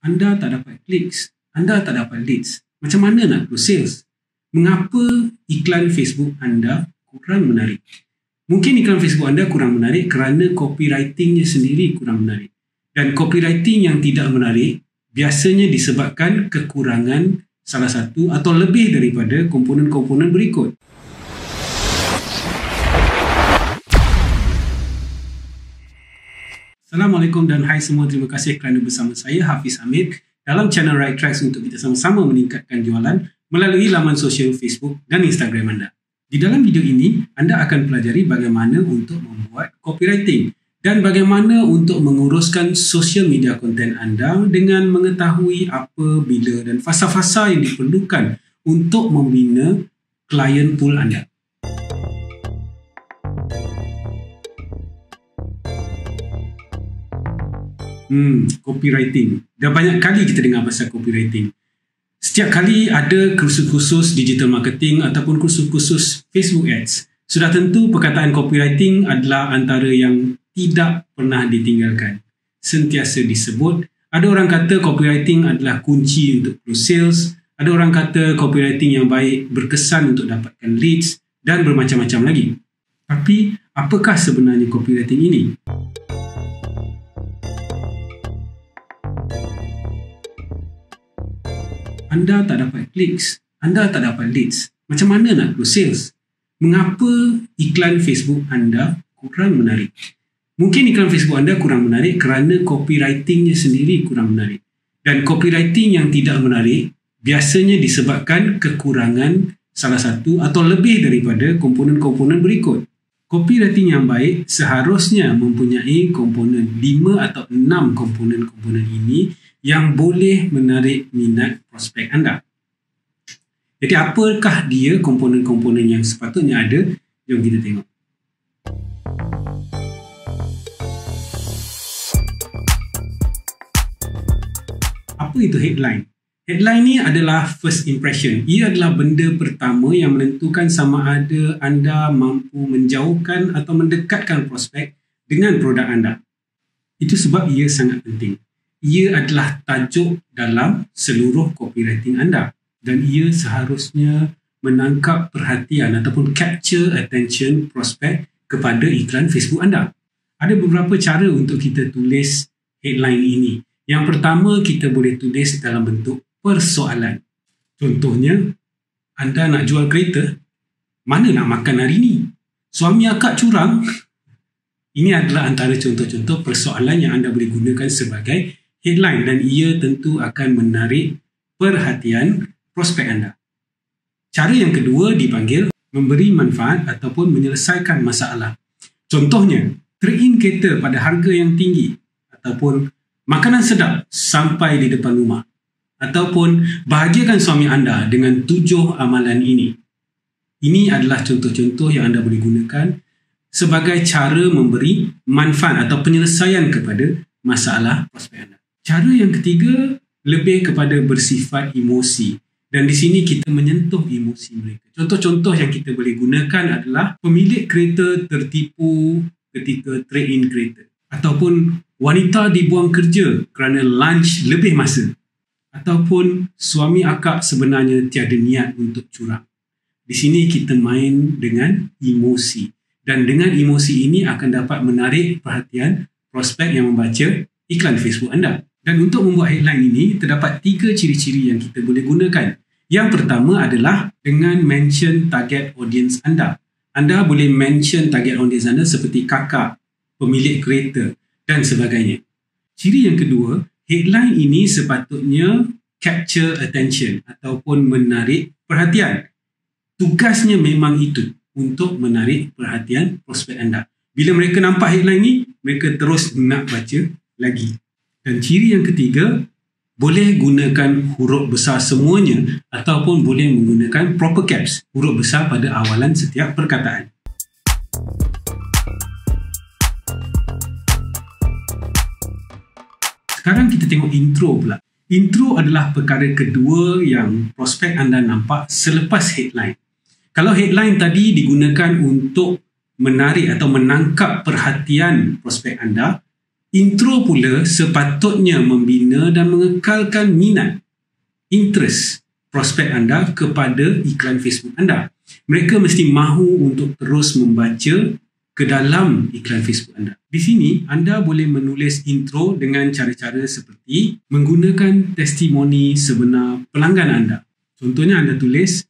Anda tak dapat clicks, anda tak dapat leads. Macam mana nak close sales? Mengapa iklan Facebook anda kurang menarik? Mungkin iklan Facebook anda kurang menarik kerana copywritingnya sendiri kurang menarik. Dan copywriting yang tidak menarik biasanya disebabkan kekurangan salah satu atau lebih daripada komponen-komponen berikut. Assalamualaikum dan hai semua, terima kasih kerana bersama saya Hafiz Hamid dalam channel Right Tracks untuk kita sama-sama meningkatkan jualan melalui laman sosial Facebook dan Instagram anda. Di dalam video ini, anda akan pelajari bagaimana untuk membuat copywriting dan bagaimana untuk menguruskan social media konten anda dengan mengetahui apa, bila dan fasa-fasa yang diperlukan untuk membina klien pool anda. Copywriting. Dah banyak kali kita dengar pasal copywriting. Setiap kali ada kursus-kursus digital marketing ataupun kursus-kursus Facebook Ads, sudah tentu perkataan copywriting adalah antara yang tidak pernah ditinggalkan. Sentiasa disebut. Ada orang kata copywriting adalah kunci untuk close sales. Ada orang kata copywriting yang baik berkesan untuk dapatkan leads dan bermacam-macam lagi. Tapi, apakah sebenarnya copywriting ini? Anda tak dapat clicks, anda tak dapat leads. Macam mana nak close sales? Mengapa iklan Facebook anda kurang menarik? Mungkin iklan Facebook anda kurang menarik kerana copywritingnya sendiri kurang menarik. Dan copywriting yang tidak menarik biasanya disebabkan kekurangan salah satu atau lebih daripada komponen-komponen berikut. Copywriting yang baik seharusnya mempunyai komponen 5 atau 6 komponen-komponen ini yang boleh menarik minat prospek anda. Jadi apakah dia komponen-komponen yang sepatutnya ada? Jom kita tengok. Apa itu headline? Headline ni adalah first impression. Ia adalah benda pertama yang menentukan sama ada anda mampu menjauhkan atau mendekatkan prospek dengan produk anda. Itu sebab ia sangat penting. Ia adalah tajuk dalam seluruh copywriting anda dan ia seharusnya menangkap perhatian ataupun capture attention prospek kepada iklan Facebook anda. Ada beberapa cara untuk kita tulis headline ini. Yang pertama, kita boleh tulis dalam bentuk persoalan. Contohnya, anda nak jual kereta, mana nak makan hari ini? Suami akak curang. Ini adalah antara contoh-contoh persoalan yang anda boleh gunakan sebagai headline dan ia tentu akan menarik perhatian prospek anda. Cara yang kedua dipanggil memberi manfaat ataupun menyelesaikan masalah. Contohnya, trade-in kereta pada harga yang tinggi ataupun makanan sedap sampai di depan rumah ataupun bahagiakan suami anda dengan 7 amalan ini. Ini adalah contoh-contoh yang anda boleh gunakan sebagai cara memberi manfaat atau penyelesaian kepada masalah prospek anda. Cara yang ketiga lebih kepada bersifat emosi dan di sini kita menyentuh emosi mereka. Contoh-contoh yang kita boleh gunakan adalah pemilik kereta tertipu ketika trade-in kereta ataupun wanita dibuang kerja kerana lunch lebih masa ataupun suami akak sebenarnya tiada niat untuk curang. Di sini kita main dengan emosi dan dengan emosi ini akan dapat menarik perhatian prospek yang membaca iklan Facebook anda. Dan untuk membuat headline ini, terdapat 3 ciri-ciri yang kita boleh gunakan. Yang pertama adalah dengan mention target audience anda. Anda boleh mention target audience anda seperti kakak, pemilik kereta dan sebagainya. Ciri yang kedua, headline ini sepatutnya capture attention ataupun menarik perhatian. Tugasnya memang itu untuk menarik perhatian prospek anda. Bila mereka nampak headline ini, mereka terus nak baca lagi. Dan ciri yang ketiga, boleh gunakan huruf besar semuanya ataupun boleh menggunakan proper caps, huruf besar pada awalan setiap perkataan. Sekarang kita tengok intro pula. Intro adalah perkara kedua yang prospek anda nampak selepas headline. Kalau headline tadi digunakan untuk menarik atau menangkap perhatian prospek anda, Intro pula sepatutnya membina dan mengekalkan minat, interest prospek anda kepada iklan Facebook anda. Mereka mesti mahu untuk terus membaca ke dalam iklan Facebook anda. Di sini, anda boleh menulis intro dengan cara-cara seperti menggunakan testimoni sebenar pelanggan anda. Contohnya, anda tulis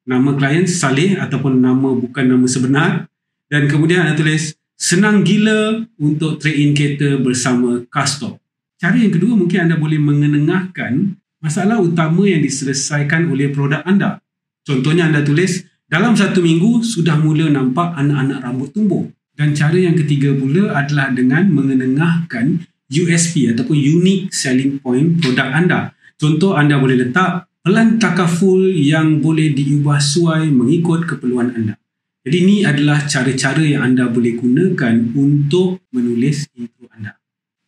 nama klien Saleh ataupun nama bukan nama sebenar, dan kemudian anda tulis senang gila untuk trade-in kereta bersama Castore. Cara yang kedua, mungkin anda boleh mengenengahkan masalah utama yang diselesaikan oleh produk anda. Contohnya anda tulis, dalam 1 minggu sudah mula nampak anak-anak rambut tumbuh. Dan cara yang ketiga pula adalah dengan mengenengahkan USP ataupun Unique Selling Point produk anda. Contoh, anda boleh letak pelan takaful yang boleh diubah suai mengikut keperluan anda. Jadi ini adalah cara-cara yang anda boleh gunakan untuk menulis intro anda.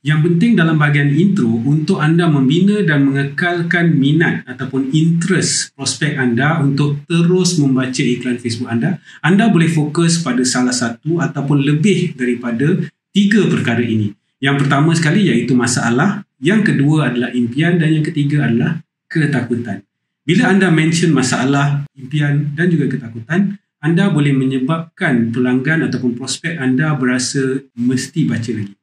Yang penting dalam bahagian intro, untuk anda membina dan mengekalkan minat ataupun interest prospek anda untuk terus membaca iklan Facebook anda boleh fokus pada salah satu ataupun lebih daripada 3 perkara ini. Yang pertama sekali iaitu masalah, yang kedua adalah impian dan yang ketiga adalah ketakutan. Bila anda mention masalah, impian dan juga ketakutan, anda boleh menyebabkan pelanggan ataupun prospek anda berasa mesti baca lagi.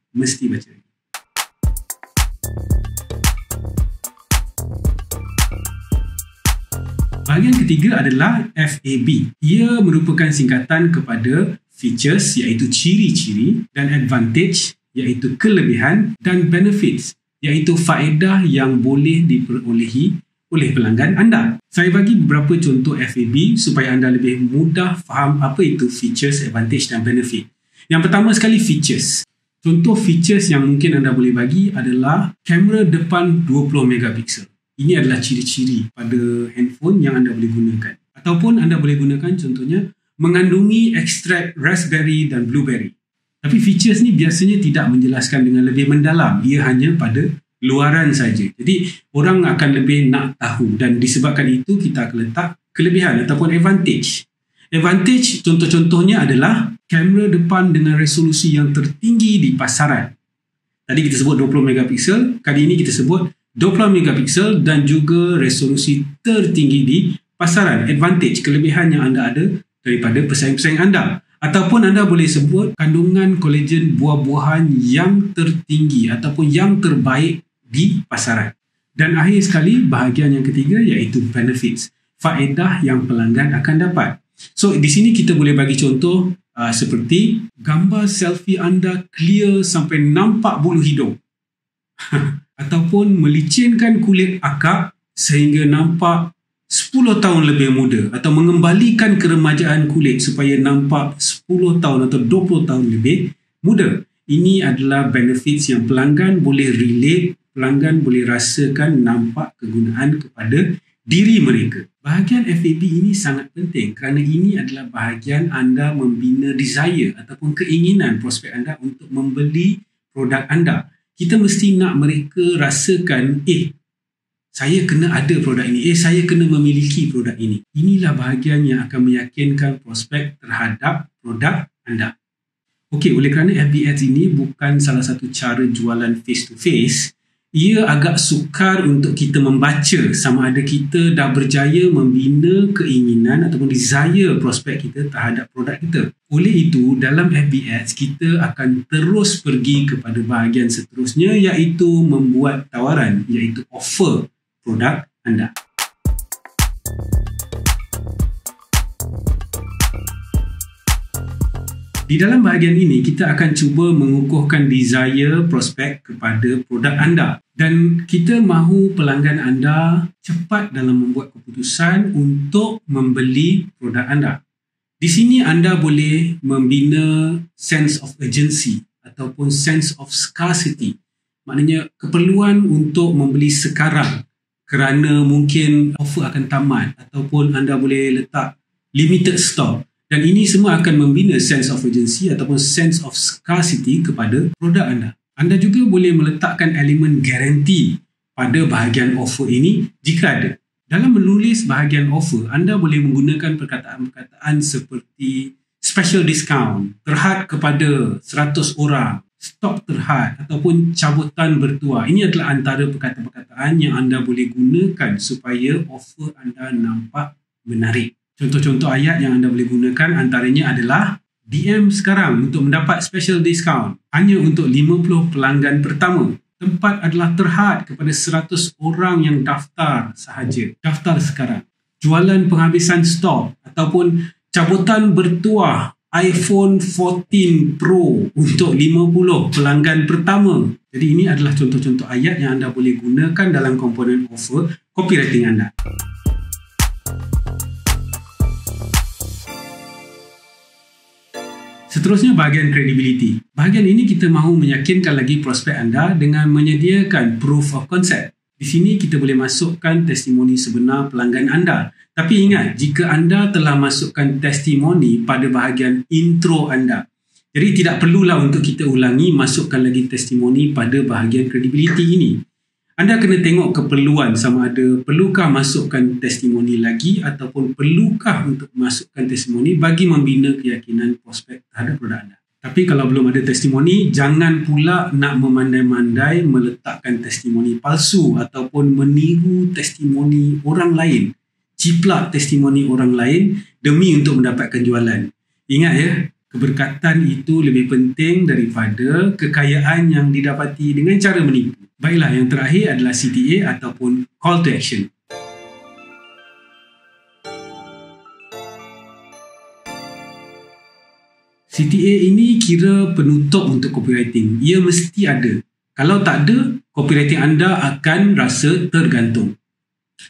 Bahagian ketiga adalah FAB. Ia merupakan singkatan kepada features iaitu ciri-ciri dan advantage iaitu kelebihan dan benefits iaitu faedah yang boleh diperolehi oleh pelanggan anda. Saya bagi beberapa contoh FAB supaya anda lebih mudah faham apa itu features, advantage dan benefit. Yang pertama sekali features. Contoh features yang mungkin anda boleh bagi adalah kamera depan 20 megapiksel. Ini adalah ciri-ciri pada handphone yang anda boleh gunakan. Ataupun anda boleh gunakan contohnya mengandungi ekstrak raspberry dan blueberry. Tapi features ni biasanya tidak menjelaskan dengan lebih mendalam. Ia hanya pada luaran saja. Jadi orang akan lebih nak tahu dan disebabkan itu kita akan letak kelebihan ataupun advantage. Advantage contoh-contohnya adalah kamera depan dengan resolusi yang tertinggi di pasaran. Tadi kita sebut 20 megapiksel, kali ini kita sebut 20 megapiksel dan juga resolusi tertinggi di pasaran. Advantage, kelebihan yang anda ada daripada pesaing-pesaing anda. Ataupun anda boleh sebut kandungan kolagen buah-buahan yang tertinggi ataupun yang terbaik di pasaran. Dan akhir sekali, bahagian yang ketiga iaitu benefits, faedah yang pelanggan akan dapat. So di sini kita boleh bagi contoh seperti gambar selfie anda clear sampai nampak bulu hidung. Ataupun melicinkan kulit akak sehingga nampak 10 tahun lebih muda, atau mengembalikan keremajaan kulit supaya nampak 10 tahun atau 20 tahun lebih muda. Ini adalah benefits yang pelanggan boleh relate, pelanggan boleh rasakan nampak kegunaan kepada diri mereka. Bahagian FAB ini sangat penting kerana ini adalah bahagian anda membina desire ataupun keinginan prospek anda untuk membeli produk anda. Kita mesti nak mereka rasakan, saya kena ada produk ini, saya kena memiliki produk ini. Inilah bahagian yang akan meyakinkan prospek terhadap produk anda. Okey, oleh kerana FB Ads ini bukan salah satu cara jualan face to face, ia agak sukar untuk kita membaca sama ada kita dah berjaya membina keinginan ataupun desire prospek kita terhadap produk kita. Oleh itu, dalam FB Ads, kita akan terus pergi kepada bahagian seterusnya iaitu membuat tawaran, iaitu offer produk anda. Di dalam bahagian ini, kita akan cuba mengukuhkan desire prospek kepada produk anda. Dan kita mahu pelanggan anda cepat dalam membuat keputusan untuk membeli produk anda. Di sini anda boleh membina sense of urgency ataupun sense of scarcity. Maknanya keperluan untuk membeli sekarang kerana mungkin offer akan tamat, ataupun anda boleh letak limited stock. Dan ini semua akan membina sense of urgency ataupun sense of scarcity kepada produk anda. Anda juga boleh meletakkan elemen guarantee pada bahagian offer ini jika ada. Dalam menulis bahagian offer, anda boleh menggunakan perkataan-perkataan seperti special discount, terhad kepada 100 orang, stop terhad ataupun cabutan bertuah. Ini adalah antara perkataan-perkataan yang anda boleh gunakan supaya offer anda nampak menarik. Contoh-contoh ayat yang anda boleh gunakan antaranya adalah DM sekarang untuk mendapat special discount hanya untuk 50 pelanggan pertama. Tempat adalah terhad kepada 100 orang yang daftar sahaja. Daftar sekarang. Jualan penghabisan stok ataupun cabutan bertuah iPhone 14 Pro untuk 50 pelanggan pertama. Jadi ini adalah contoh-contoh ayat yang anda boleh gunakan dalam komponen offer copywriting anda. Seterusnya bahagian credibility. Bahagian ini kita mahu meyakinkan lagi prospek anda dengan menyediakan proof of concept. Di sini kita boleh masukkan testimoni sebenar pelanggan anda. Tapi ingat, jika anda telah masukkan testimoni pada bahagian intro anda. Jadi tidak perlulah untuk kita ulangi masukkan lagi testimoni pada bahagian credibility ini. Anda kena tengok keperluan sama ada perlukah masukkan testimoni lagi ataupun perlukah untuk masukkan testimoni bagi membina keyakinan prospek terhadap produk anda. Tapi kalau belum ada testimoni, jangan pula nak memandai-mandai meletakkan testimoni palsu ataupun meniru testimoni orang lain. Ciplak testimoni orang lain demi untuk mendapatkan jualan. Ingat ya, keberkatan itu lebih penting daripada kekayaan yang didapati dengan cara menipu. Baiklah, yang terakhir adalah CTA ataupun Call to Action. CTA ini kira penutup untuk copywriting. Ia mesti ada. Kalau tak ada, copywriting anda akan rasa tergantung.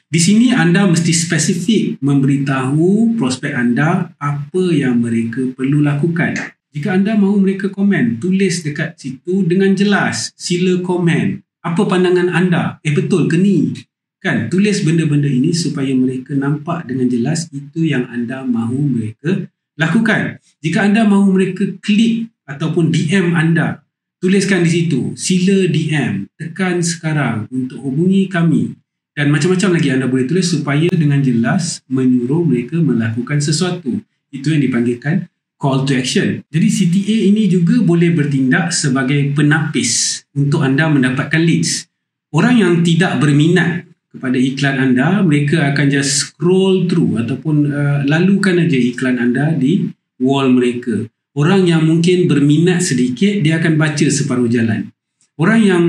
Di sini anda mesti spesifik memberitahu prospek anda apa yang mereka perlu lakukan. Jika anda mahu mereka komen, tulis dekat situ dengan jelas. Sila komen. Apa pandangan anda? Betul ke ni? Kan? Tulis benda-benda ini supaya mereka nampak dengan jelas itu yang anda mahu mereka lakukan. Jika anda mahu mereka klik ataupun DM anda, tuliskan di situ. Sila DM. Tekan sekarang untuk hubungi kami. Dan macam-macam lagi anda boleh tulis supaya dengan jelas menyuruh mereka melakukan sesuatu. Itu yang dipanggilkan call to action. Jadi CTA ini juga boleh bertindak sebagai penapis untuk anda mendapatkan leads. Orang yang tidak berminat kepada iklan anda, mereka akan just scroll through ataupun lalukan aja iklan anda di wall mereka. Orang yang mungkin berminat sedikit, dia akan baca separuh jalan. Orang yang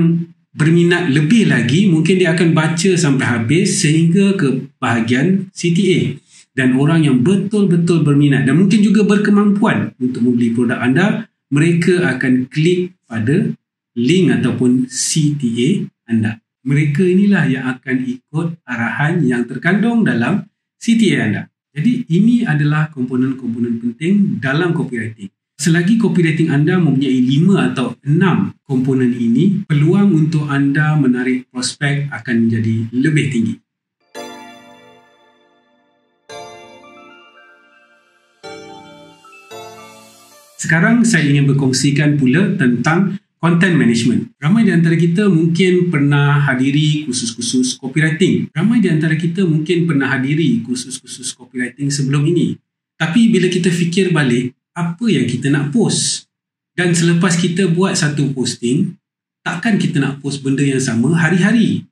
berminat lebih lagi, mungkin dia akan baca sampai habis sehingga ke bahagian CTA. Dan orang yang betul-betul berminat dan mungkin juga berkemampuan untuk membeli produk anda, mereka akan klik pada link ataupun CTA anda. Mereka inilah yang akan ikut arahan yang terkandung dalam CTA anda. Jadi ini adalah komponen-komponen penting dalam copywriting. Selagi copywriting anda mempunyai 5 atau 6 komponen ini, peluang untuk anda menarik prospek akan menjadi lebih tinggi. Sekarang saya ingin berkongsikan pula tentang content management. Ramai di antara kita mungkin pernah hadiri kursus-kursus copywriting. Ramai di antara kita mungkin pernah hadiri kursus-kursus copywriting sebelum ini. Tapi bila kita fikir balik, apa yang kita nak post? Dan selepas kita buat satu posting, takkan kita nak post benda yang sama hari-hari?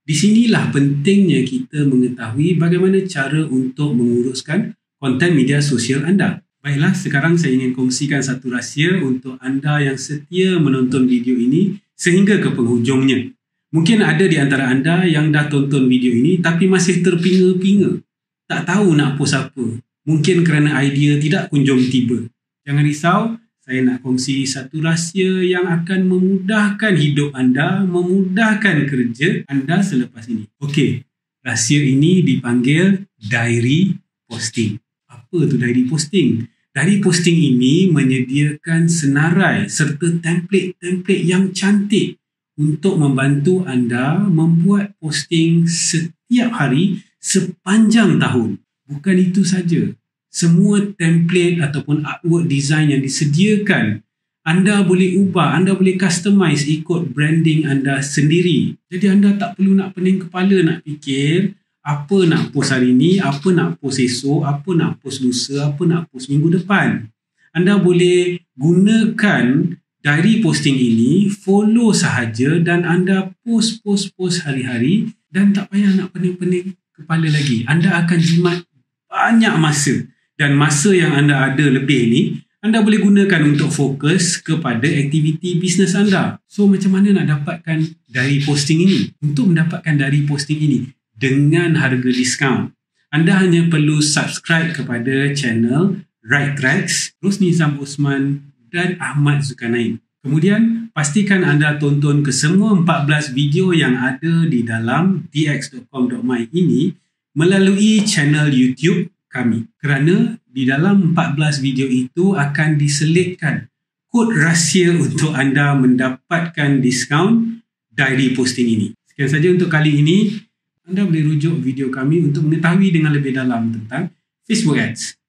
Di sinilah pentingnya kita mengetahui bagaimana cara untuk menguruskan konten media sosial anda. Baiklah, sekarang saya ingin kongsikan satu rahsia untuk anda yang setia menonton video ini sehingga ke penghujungnya. Mungkin ada di antara anda yang dah tonton video ini tapi masih terpinga-pinga. Tak tahu nak post apa. Mungkin kerana idea tidak kunjung tiba. Jangan risau, saya nak kongsi satu rahsia yang akan memudahkan hidup anda, memudahkan kerja anda selepas ini. Okey, rahsia ini dipanggil diary posting. Apa tu diary posting? Diary posting ini menyediakan senarai serta template-template yang cantik untuk membantu anda membuat posting setiap hari sepanjang tahun. Bukan itu saja. Semua template ataupun artwork design yang disediakan, anda boleh ubah, anda boleh customize ikut branding anda sendiri. Jadi anda tak perlu nak pening kepala nak fikir apa nak post hari ni, apa nak post esok, apa nak post lusa, apa nak post minggu depan. Anda boleh gunakan diary posting ini follow sahaja dan anda post hari-hari dan tak payah nak pening-pening kepala lagi. Anda akan jimat banyak masa, dan masa yang anda ada lebih ni anda boleh gunakan untuk fokus kepada aktiviti bisnes anda. So macam mana nak dapatkan diary posting ini? Untuk mendapatkan diary posting ini dengan harga diskaun, anda hanya perlu subscribe kepada channel Right Tracks, Rosni Zam Osman dan Ahmad Zulkarnain. Kemudian pastikan anda tonton ke semua 14 video yang ada di dalam dx.com.my ini melalui channel YouTube kami. Kerana di dalam 14 video itu akan diselitkan kod rahsia untuk anda mendapatkan diskaun diary posting ini. Sekian saja untuk kali ini. Anda boleh rujuk video kami untuk mengetahui dengan lebih dalam tentang Facebook Ads.